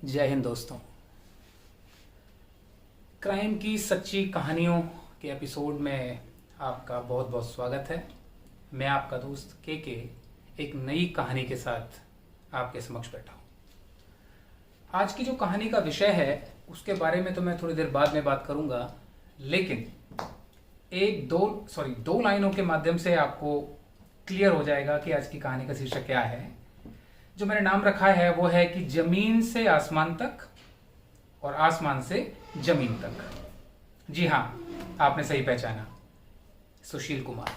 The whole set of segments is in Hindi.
जय हिंद दोस्तों। क्राइम की सच्ची कहानियों के एपिसोड में आपका बहुत बहुत स्वागत है। मैं आपका दोस्त के एक नई कहानी के साथ आपके समक्ष बैठा हूँ। आज की जो कहानी का विषय है उसके बारे में तो मैं थोड़ी देर बाद में बात करूँगा, लेकिन दो लाइनों के माध्यम से आपको क्लियर हो जाएगा कि आज की कहानी का शीर्षक क्या है। जो मैंने नाम रखा है वो है कि जमीन से आसमान तक और आसमान से जमीन तक। जी हाँ, आपने सही पहचाना, सुशील कुमार।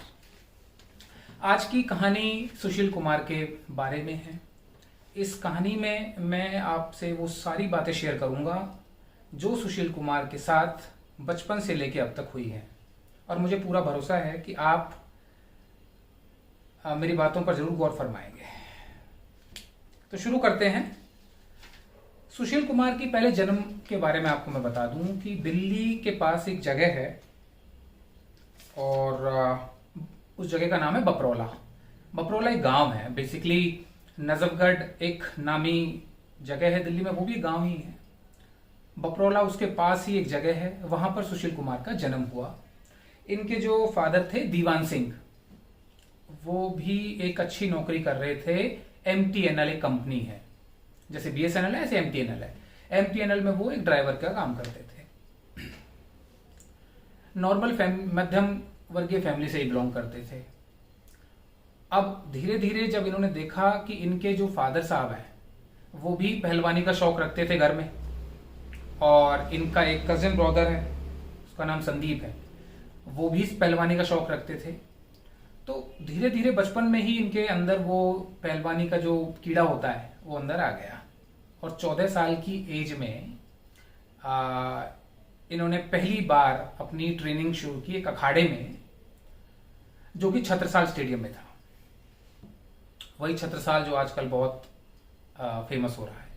आज की कहानी सुशील कुमार के बारे में है। इस कहानी में मैं आपसे वो सारी बातें शेयर करूंगा जो सुशील कुमार के साथ बचपन से लेके अब तक हुई हैं, और मुझे पूरा भरोसा है कि आप मेरी बातों पर जरूर गौर फरमाएंगे। तो शुरू करते हैं। सुशील कुमार की पहले जन्म के बारे में आपको मैं बता दूं कि दिल्ली के पास एक जगह है और उस जगह का नाम है बपरौला। बपरौला एक गांव है, बेसिकली नजफगढ़ एक नामी जगह है दिल्ली में, वो भी गांव ही है। बपरौला उसके पास ही एक जगह है, वहां पर सुशील कुमार का जन्म हुआ। इनके जो फादर थे दीवान सिंह, वो भी एक अच्छी नौकरी कर रहे थे। MTNL एक कंपनी है, जैसे BSNL है ऐसे MTNL है। MTNL में वो एक ड्राइवर का काम करते थे। नॉर्मल मध्यम वर्गीय फैमिली से ही बिलोंग करते थे। अब धीरे धीरे जब इन्होंने देखा कि इनके जो फादर साहब हैं वो भी पहलवानी का शौक रखते थे घर में, और इनका एक कजिन ब्रदर है, उसका नाम संदीप है, वो भी पहलवानी का शौक रखते थे। तो धीरे धीरे बचपन में ही इनके अंदर वो पहलवानी का जो कीड़ा होता है वो अंदर आ गया, और 14 साल की एज में इन्होंने पहली बार अपनी ट्रेनिंग शुरू की एक अखाड़े में, जो कि छत्रसाल स्टेडियम में था। वही छत्रसाल जो आजकल बहुत फेमस हो रहा है।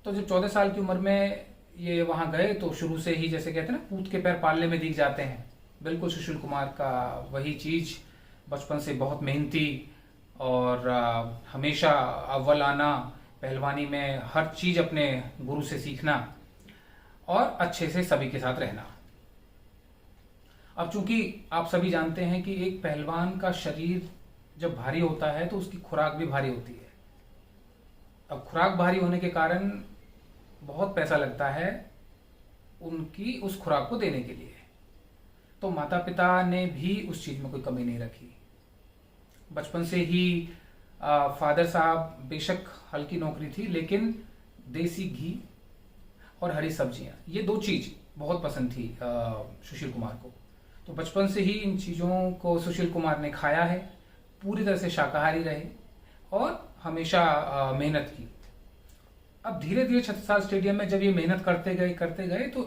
तो जब 14 साल की उम्र में ये वहां गए तो शुरू से ही, जैसे कहते हैं ना, पूत के पैर पालने में दिख जाते हैं, बिल्कुल सुशील कुमार का वही चीज। बचपन से बहुत मेहनती और हमेशा अव्वल आना, पहलवानी में हर चीज अपने गुरु से सीखना और अच्छे से सभी के साथ रहना। अब चूंकि आप सभी जानते हैं कि एक पहलवान का शरीर जब भारी होता है तो उसकी खुराक भी भारी होती है। अब खुराक भारी होने के कारण बहुत पैसा लगता है उनकी उस खुराक को देने के लिए। तो माता पिता ने भी उस चीज में कोई कमी नहीं रखी। बचपन से ही फादर साहब, बेशक हल्की नौकरी थी, लेकिन देसी घी और हरी सब्जियां, ये दो चीज बहुत पसंद थी सुशील कुमार को। तो बचपन से ही इन चीजों को सुशील कुमार ने खाया है, पूरी तरह से शाकाहारी रहे और हमेशा मेहनत की। अब धीरे धीरे छत्रसाल स्टेडियम में जब ये मेहनत करते गए तो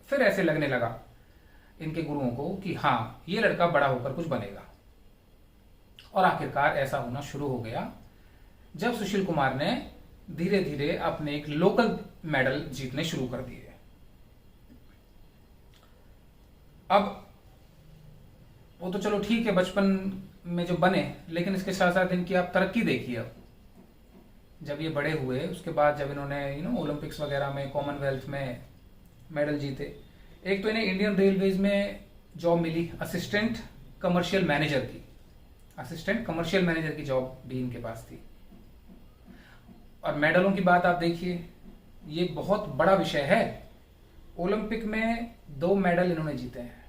फिर ऐसे लगने लगा इनके गुरुओं को कि हाँ, ये लड़का बड़ा होकर कुछ बनेगा। और आखिरकार ऐसा होना शुरू हो गया जब सुशील कुमार ने धीरे धीरे अपने एक लोकल मेडल जीतने शुरू कर दिए। अब वो तो चलो ठीक है, बचपन में जो बने, लेकिन इसके साथ साथ इनकी आप तरक्की देखिए। अब जब ये बड़े हुए उसके बाद जब इन्होंने ओलंपिक्स वगैरह में, कॉमनवेल्थ में मेडल जीते। एक तो इन्हें इंडियन रेलवेज में जॉब मिली असिस्टेंट कमर्शियल मैनेजर की। असिस्टेंट कमर्शियल मैनेजर की जॉब भी इनके पास थी। और मेडलों की बात आप देखिए, ये बहुत बड़ा विषय है। ओलंपिक में 2 मेडल इन्होंने जीते हैं।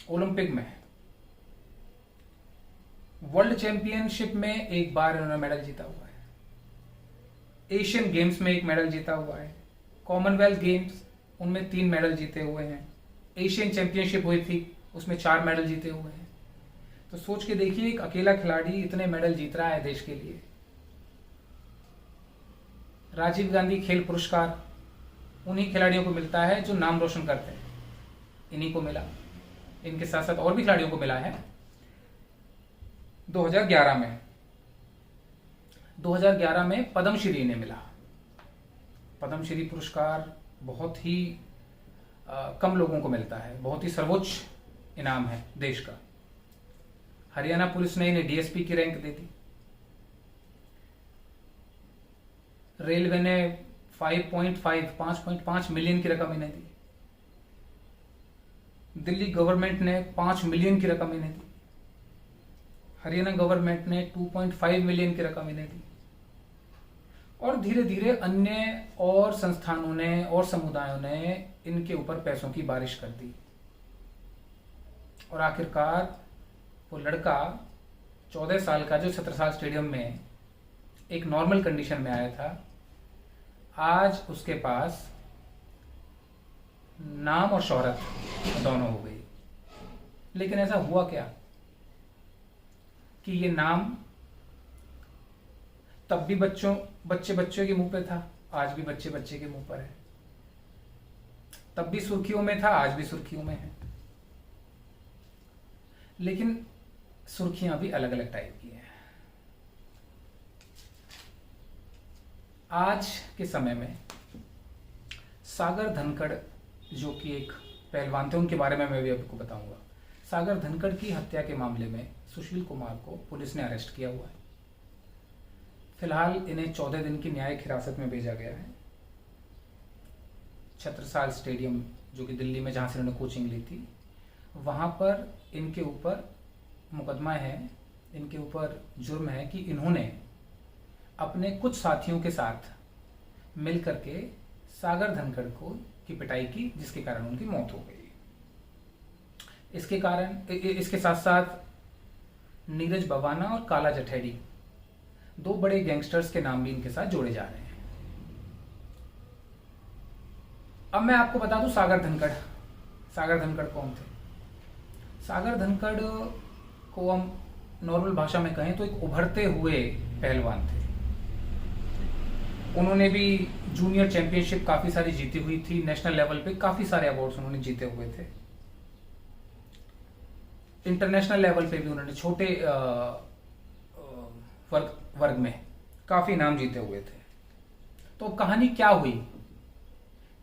ओलंपिक में, वर्ल्ड चैंपियनशिप में एक बार इन्होंने मेडल जीता हुआ है। एशियन गेम्स में 1 मेडल जीता हुआ है। कॉमनवेल्थ गेम्स, उनमें 3 मेडल जीते हुए हैं। एशियन चैंपियनशिप हुई थी, उसमें 4 मेडल जीते हुए हैं। तो सोच के देखिए, एक अकेला खिलाड़ी इतने मेडल जीत रहा है देश के लिए। राजीव गांधी खेल पुरस्कार उन्हीं खिलाड़ियों को मिलता है जो नाम रोशन करते हैं, इन्हीं को मिला। इनके साथ साथ और भी खिलाड़ियों को मिला है। 2011 में पद्मश्री इन्हें मिला। पद्मश्री पुरस्कार बहुत ही कम लोगों को मिलता है, बहुत ही सर्वोच्च इनाम है देश का। हरियाणा पुलिस ने इन्हें DSP की रैंक दे दी। रेलवे ने 5.5 मिलियन की रकम इन्हें दी। दिल्ली गवर्नमेंट ने 5 मिलियन की रकम इन्हें दी। हरियाणा गवर्नमेंट ने 2.5 मिलियन की रकम इन्हें दी। और धीरे धीरे अन्य और संस्थानों ने और समुदायों ने इनके ऊपर पैसों की बारिश कर दी। और आखिरकार वो लड़का 14 साल का जो छत्रसाल स्टेडियम में एक नॉर्मल कंडीशन में आया था, आज उसके पास नाम और शोहरत दोनों हो गई। लेकिन ऐसा हुआ क्या कि ये नाम तब भी बच्चे के मुंह पे था, आज भी बच्चे के मुंह पर है। तब भी सुर्खियों में था, आज भी सुर्खियों में है। लेकिन सुर्खियां भी अलग अलग टाइप की हैं। आज के समय में सागर धनखड़ जो कि एक पहलवान थे, उनके बारे में मैं भी आपको बताऊंगा। सागर धनखड़ की हत्या के मामले में सुशील कुमार को पुलिस ने अरेस्ट किया हुआ है। फिलहाल इन्हें 14 दिन की न्यायिक हिरासत में भेजा गया है। छत्रसाल स्टेडियम जो कि दिल्ली में, जहां से इन्होंने कोचिंग ली थी, वहां पर इनके ऊपर मुकदमा है, इनके ऊपर जुर्म है कि इन्होंने अपने कुछ साथियों के साथ मिलकर के सागर धनखड़ की पिटाई की, जिसके कारण उनकी मौत हो गई। इसके साथ साथ नीरज बवाना और काला जठेड़ी, दो बड़े गैंगस्टर्स के नाम भी इनके साथ जोड़े जा रहे हैं। अब मैं आपको बता दूं सागर धनखड़ कौन थे। सागर धनखड़ को हम नॉर्मल भाषा में कहें तो एक उभरते हुए पहलवान थे। उन्होंने भी जूनियर चैंपियनशिप काफी सारी जीती हुई थी। नेशनल लेवल पे काफी सारे अवार्ड्स उन्होंने जीते हुए थे। इंटरनेशनल लेवल पे भी उन्होंने छोटे वर्ग में काफी नाम जीते हुए थे। तो कहानी क्या हुई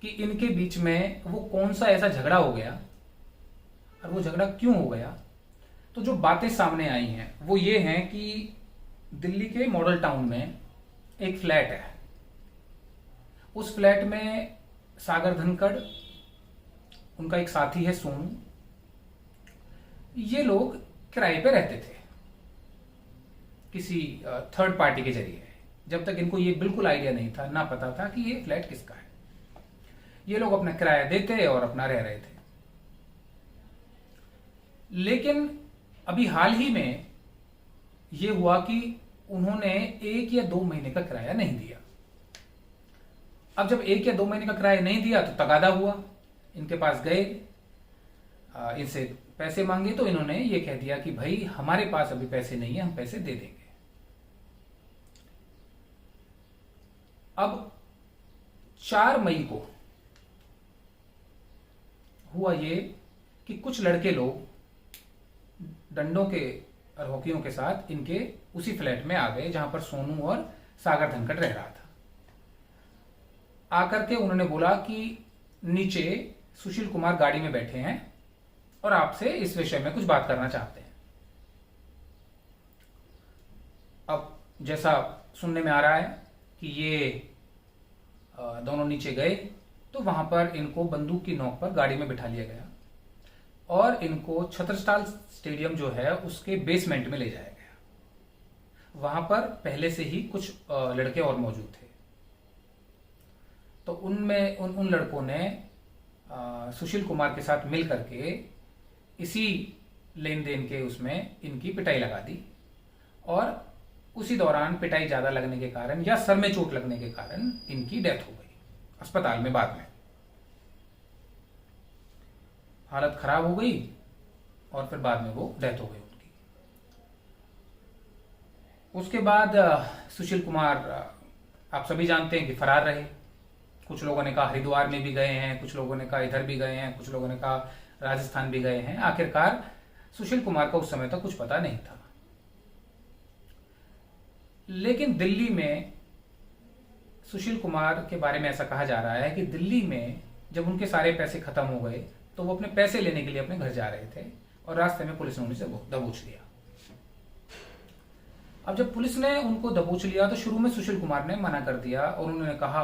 कि इनके बीच में वो कौन सा ऐसा झगड़ा हो गया और वो झगड़ा क्यों हो गया। तो जो बातें सामने आई हैं वो ये हैं कि दिल्ली के मॉडल टाउन में एक फ्लैट है। उस फ्लैट में सागर धनखड़, उनका एक साथी है सोनू, ये लोग किराए पे रहते थे किसी थर्ड पार्टी के जरिए। जब तक इनको ये बिल्कुल आइडिया नहीं था, ना पता था कि ये फ्लैट किसका है। ये लोग अपना किराया देते और अपना रह रहे थे। लेकिन अभी हाल ही में ये हुआ कि उन्होंने 1 या 2 महीने का किराया नहीं दिया। अब जब 1 या 2 महीने का किराया नहीं दिया तो तगादा हुआ। इनके पास गए, इनसे पैसे मांगे तो इन्होंने ये कह दिया कि भाई हमारे पास अभी पैसे नहीं है, हम पैसे दे देंगे। अब 4 मई को हुआ ये कि कुछ लड़के लोग डंडों के और हॉकियों के साथ इनके उसी फ्लैट में आ गए जहां पर सोनू और सागर धनखड़ रह रहा था। आकर के उन्होंने बोला कि नीचे सुशील कुमार गाड़ी में बैठे हैं और आपसे इस विषय में कुछ बात करना चाहते हैं। अब जैसा सुनने में आ रहा है कि ये दोनों नीचे गए तो वहां पर इनको बंदूक की नोक पर गाड़ी में बिठा लिया गया और इनको छत्रसाल स्टेडियम जो है उसके बेसमेंट में ले जाया गया। वहां पर पहले से ही कुछ लड़के और मौजूद थे। तो उनमें उन लड़कों ने सुशील कुमार के साथ मिल करके इसी लेन देन के उसमें इनकी पिटाई लगा दी और उसी दौरान पिटाई ज्यादा लगने के कारण या सर में चोट लगने के कारण इनकी डेथ हो गई अस्पताल में। बाद में हालत खराब हो गई और फिर बाद में वो डेथ हो गई उनकी। उसके बाद सुशील कुमार आप सभी जानते हैं कि फरार रहे। कुछ लोगों ने कहा हरिद्वार में भी गए हैं, कुछ लोगों ने कहा इधर भी गए हैं, कुछ लोगों ने कहा राजस्थान भी गए हैं। आखिरकार सुशील कुमार का उस समय तक कुछ पता नहीं था। लेकिन दिल्ली में सुशील कुमार के बारे में ऐसा कहा जा रहा है कि दिल्ली में जब उनके सारे पैसे खत्म हो गए तो वो अपने पैसे लेने के लिए अपने घर जा रहे थे और रास्ते में पुलिस ने उन्हें दबोच लिया। अब जब पुलिस ने उनको दबोच लिया तो शुरू में सुशील कुमार ने मना कर दिया और उन्होंने कहा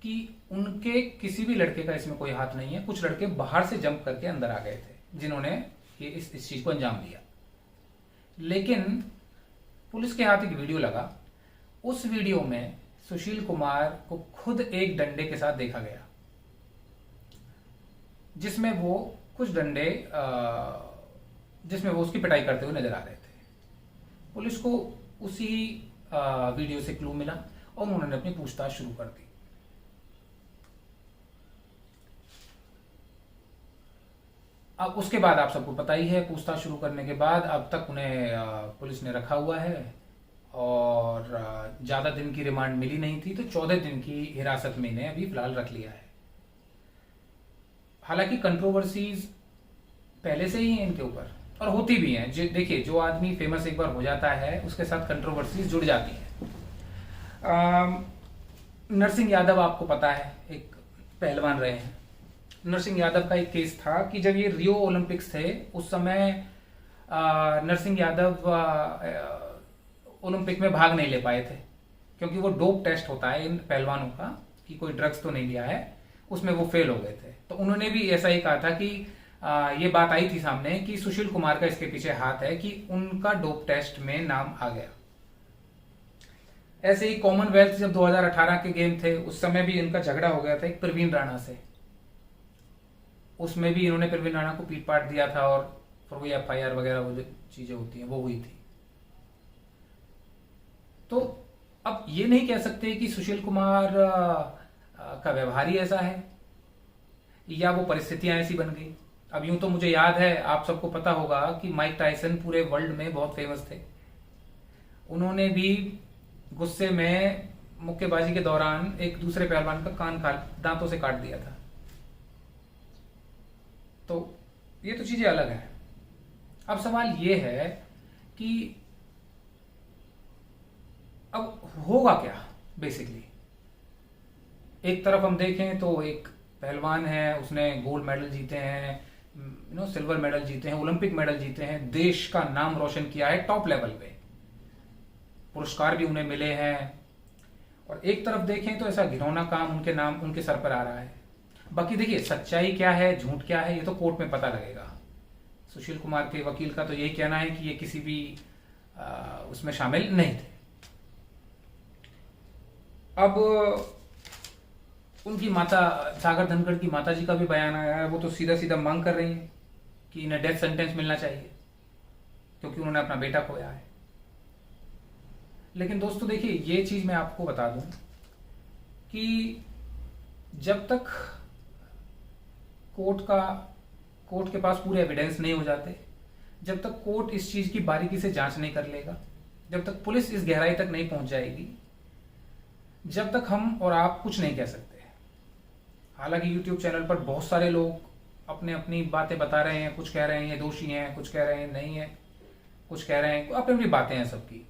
कि उनके किसी भी लड़के का इसमें कोई हाथ नहीं है, कुछ लड़के बाहर से जंप करके अंदर आ गए थे जिन्होंने ये इस चीज को अंजाम दिया। लेकिन पुलिस के हाथ एक वीडियो लगा, उस वीडियो में सुशील कुमार को खुद एक डंडे के साथ देखा गया, जिसमें वो उसकी पिटाई करते हुए नजर आ रहे थे। पुलिस को उसी वीडियो से क्लू मिला और उन्होंने अपनी पूछताछ शुरू कर दी। अब उसके बाद आप सबको पता ही है, पूछताछ शुरू करने के बाद अब तक उन्हें पुलिस ने रखा हुआ है और ज्यादा दिन की रिमांड मिली नहीं थी, तो 14 दिन की हिरासत में इन्हें अभी फिलहाल रख लिया है। हालांकि कंट्रोवर्सीज पहले से ही हैं इनके ऊपर और होती भी हैं। देखिए, जो आदमी फेमस एक बार हो जाता है उसके साथ कंट्रोवर्सीज जुड़ जाती हैं। नरसिंह यादव आपको पता है, एक पहलवान रहे हैं। नरसिंह यादव का एक केस था कि जब ये रियो ओलंपिक्स थे उस समय नरसिंह यादव ओलंपिक में भाग नहीं ले पाए थे, क्योंकि वो डोप टेस्ट होता है इन पहलवानों का कि कोई ड्रग्स तो नहीं लिया है, उसमें वो फेल हो गए थे। तो उन्होंने भी ऐसा ही कहा था कि ये बात आई थी सामने कि सुशील कुमार का इसके पीछे हाथ है कि उनका डोप टेस्ट में नाम आ गया। ऐसे ही कॉमनवेल्थ जब 2018 के गेम थे उस समय भी इनका झगड़ा हो गया था एक प्रवीण राणा से, उसमें भी इन्होंने प्रवीण राणा को पीट पाट दिया था और फिर वो FIR वगैरह वो जो चीजें होती हैं वो हुई थी। तो अब ये नहीं कह सकते कि सुशील कुमार का व्यवहार ही ऐसा है या वो परिस्थितियां ऐसी बन गई। अब यूं तो मुझे याद है, आप सबको पता होगा कि माइक टायसन पूरे वर्ल्ड में बहुत फेमस थे। उन्होंने भी गुस्से में मुक्केबाजी के दौरान एक दूसरे पहलवान का कान दांतों से काट दिया था। तो ये तो चीजें अलग हैं। अब सवाल ये है कि अब होगा क्या बेसिकली। एक तरफ हम देखें तो एक पहलवान है, उसने गोल्ड मेडल जीते हैं, सिल्वर मेडल जीते हैं, ओलंपिक मेडल जीते हैं, देश का नाम रोशन किया है टॉप लेवल पे, पुरस्कार भी उन्हें मिले हैं। और एक तरफ देखें तो ऐसा घिनौना काम उनके सर पर आ रहा है। बाकी देखिए, सच्चाई क्या है झूठ क्या है ये तो कोर्ट में पता लगेगा। सुशील कुमार के वकील का तो यही कहना है कि ये किसी भी उसमें शामिल नहीं थे। अब उनकी माता सागर धनखड़ की माता जी का भी बयान आया है, वो तो सीधा सीधा मांग कर रही है कि इन्हें डेथ सेंटेंस मिलना चाहिए क्योंकि उन्होंने अपना बेटा खोया है। लेकिन दोस्तों देखिए, ये चीज मैं आपको बता दूं कि जब तक कोर्ट के पास पूरे एविडेंस नहीं हो जाते, जब तक कोर्ट इस चीज की बारीकी से जांच नहीं कर लेगा, जब तक पुलिस इस गहराई तक नहीं पहुंच जाएगी, जब तक हम और आप कुछ नहीं कह सकते। हालांकि YouTube चैनल पर बहुत सारे लोग अपने अपनी बातें बता रहे हैं, कुछ कह रहे हैं ये दोषी हैं, कुछ कह रहे हैं नहीं है, कुछ कह रहे हैं, अपनी अपनी बातें हैं सबकी।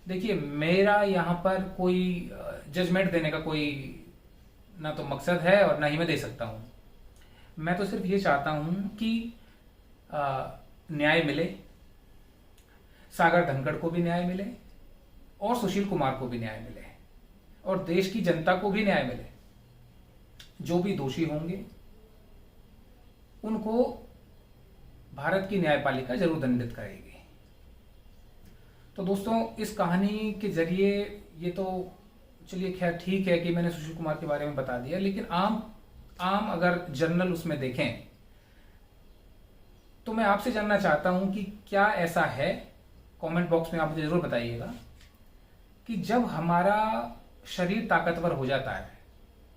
देखिए, मेरा यहाँ पर कोई जजमेंट देने का कोई ना तो मकसद है और ना ही मैं दे सकता हूँ। मैं तो सिर्फ ये चाहता हूँ कि न्याय मिले, सागर धनखड़ को भी न्याय मिले और सुशील कुमार को भी न्याय मिले और देश की जनता को भी न्याय मिले। जो भी दोषी होंगे उनको भारत की न्यायपालिका जरूर दंडित करेगी। तो दोस्तों, इस कहानी के जरिए ये तो चलिए खैर ठीक है कि मैंने सुशील कुमार के बारे में बता दिया, लेकिन आम अगर जर्नल उसमें देखें तो मैं आपसे जानना चाहता हूं कि क्या ऐसा है, कमेंट बॉक्स में आप मुझे जरूर बताइएगा, कि जब हमारा शरीर ताकतवर हो जाता है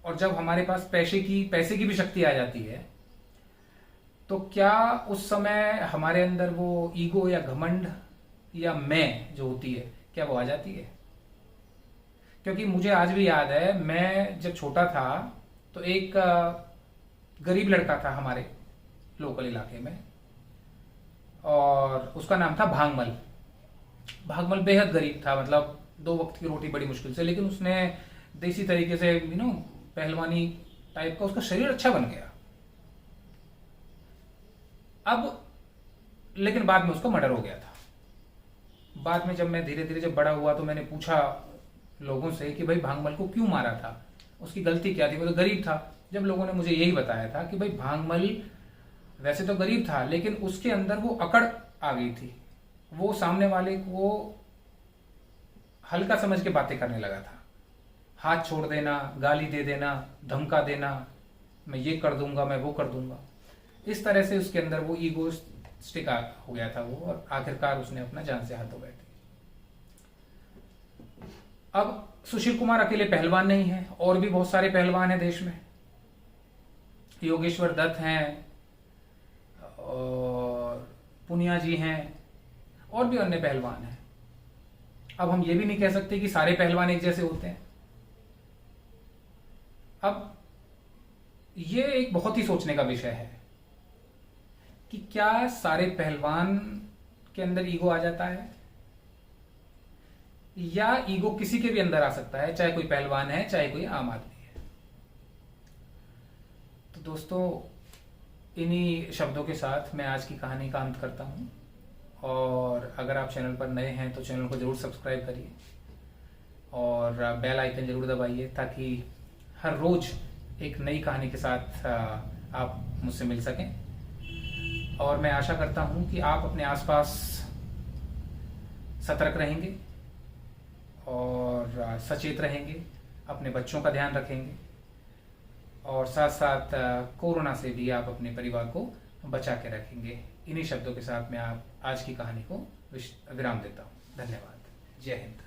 और जब हमारे पास पैसे की भी शक्ति आ जाती है, तो क्या उस समय हमारे अंदर वो ईगो या घमंड या मैं जो होती है, क्या वो आ जाती है? क्योंकि मुझे आज भी याद है, मैं जब छोटा था तो एक गरीब लड़का था हमारे लोकल इलाके में और उसका नाम था भागमल। भागमल बेहद गरीब था, मतलब 2 वक्त की रोटी बड़ी मुश्किल से, लेकिन उसने देसी तरीके से पहलवानी टाइप का उसका शरीर अच्छा बन गया। अब लेकिन बाद में उसका मर्डर हो गया था। बाद में जब मैं धीरे धीरे जब बड़ा हुआ तो मैंने पूछा लोगों से कि भाई भांगमल को क्यों मारा था, उसकी गलती क्या थी, वो तो गरीब था। जब लोगों ने मुझे यही बताया था कि भाई भांगमल वैसे तो गरीब था लेकिन उसके अंदर वो अकड़ आ गई थी, वो सामने वाले को हल्का समझ के बातें करने लगा था, हाथ छोड़ देना, गाली दे देना, धमका देना, मैं ये कर दूंगा, मैं वो कर दूंगा, इस तरह से उसके अंदर वो ईगो स्टिक हो गया था वो, और आखिरकार उसने अपना जान से हाथ धो बैठे। अब सुशील कुमार अकेले पहलवान नहीं है, और भी बहुत सारे पहलवान हैं देश में। योगेश्वर दत्त हैं और पुनिया जी हैं और भी अन्य पहलवान हैं। अब हम ये भी नहीं कह सकते कि सारे पहलवान एक जैसे होते हैं। अब ये एक बहुत ही सोचने का विषय है कि क्या सारे पहलवान के अंदर ईगो आ जाता है, या ईगो किसी के भी अंदर आ सकता है, चाहे कोई पहलवान है चाहे कोई आम आदमी है। तो दोस्तों, इन्हीं शब्दों के साथ मैं आज की कहानी का अंत करता हूं, और अगर आप चैनल पर नए हैं तो चैनल को जरूर सब्सक्राइब करिए और बेल आइकन जरूर दबाइए, ताकि हर रोज एक नई कहानी के साथ आप मुझसे मिल सकें। और मैं आशा करता हूं कि आप अपने आसपास सतर्क रहेंगे और सचेत रहेंगे, अपने बच्चों का ध्यान रखेंगे, और साथ साथ कोरोना से भी आप अपने परिवार को बचा के रखेंगे। इन्हीं शब्दों के साथ मैं आज की कहानी को विराम देता हूं। धन्यवाद। जय हिंद।